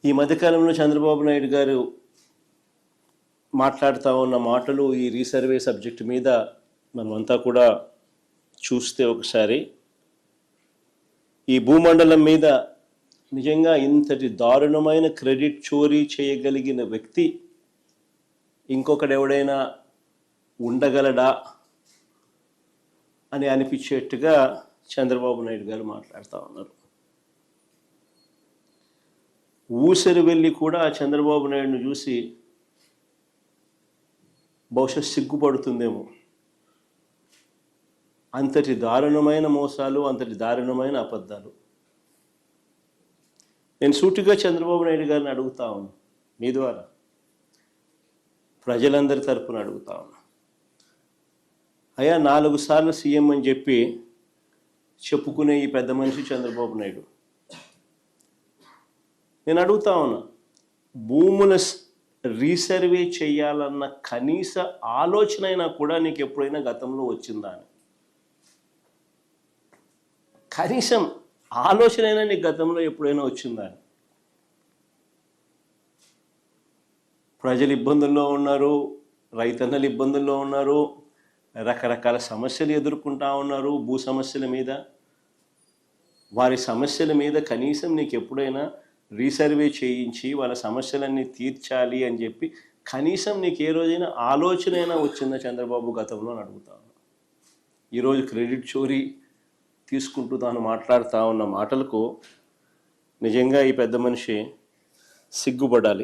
ఈ మధ్యకాలంలో చంద్రబాబు నాయుడు గారు మాట్లాడుతూ ఉన్న మాటలు ఈ రీసర్వే సబ్జెక్టు మీద మనమంతా కూడా చూస్తే ఒకసారి ఈ భూమండలం మీద నిజంగా ఇంతటి దారుణమైన క్రెడిట్ చోరీ చేయగలిగిన వ్యక్తి ఇంకొకడెవడైనా ఉండగలడా అని అనిపించేట్టుగా చంద్రబాబు నాయుడు గారు మాట్లాడుతూ ఉన్నారు. ఊసరి వెళ్ళి కూడా చంద్రబాబు నాయుడును చూసి బహుశా సిగ్గుపడుతుందేమో. అంతటి దారుణమైన మోసాలు, అంతటి దారుణమైన అబద్ధాలు. నేను సూటిగా చంద్రబాబు నాయుడు గారిని అడుగుతా ఉన్నాను, మీ ద్వారా ప్రజలందరి తరపున అడుగుతా ఉన్నా. అయ్యా, 4 సార్లు సీఎం అని చెప్పి చెప్పుకునే ఈ పెద్ద మనిషి చంద్రబాబు నాయుడు, నేను అడుగుతా ఉన్నా, భూముల రీసర్వే చేయాలన్న కనీస ఆలోచన అయినా కూడా నీకు ఎప్పుడైనా గతంలో వచ్చిందా అని? కనీసం ఆలోచన అయినా నీకు గతంలో ఎప్పుడైనా వచ్చిందా అని? ప్రజలు ఇబ్బందుల్లో ఉన్నారు, రైతన్నలు ఇబ్బందుల్లో ఉన్నారు, రకరకాల సమస్యలు ఎదుర్కొంటా ఉన్నారు. భూ సమస్యల మీద, వారి సమస్యల మీద కనీసం నీకు ఎప్పుడైనా రీసర్వే చేయించి వాళ్ళ సమస్యలన్నీ తీర్చాలి అని చెప్పి కనీసం నీకు ఏ రోజైనా ఆలోచన అయినా వచ్చిందా చంద్రబాబు గతంలో అని అడుగుతాను. ఈరోజు క్రెడిట్ చోరీ తీసుకుంటూ తాను మాట్లాడుతూ ఉన్న మాటలకు నిజంగా ఈ పెద్ద మనిషి సిగ్గుపడాలి.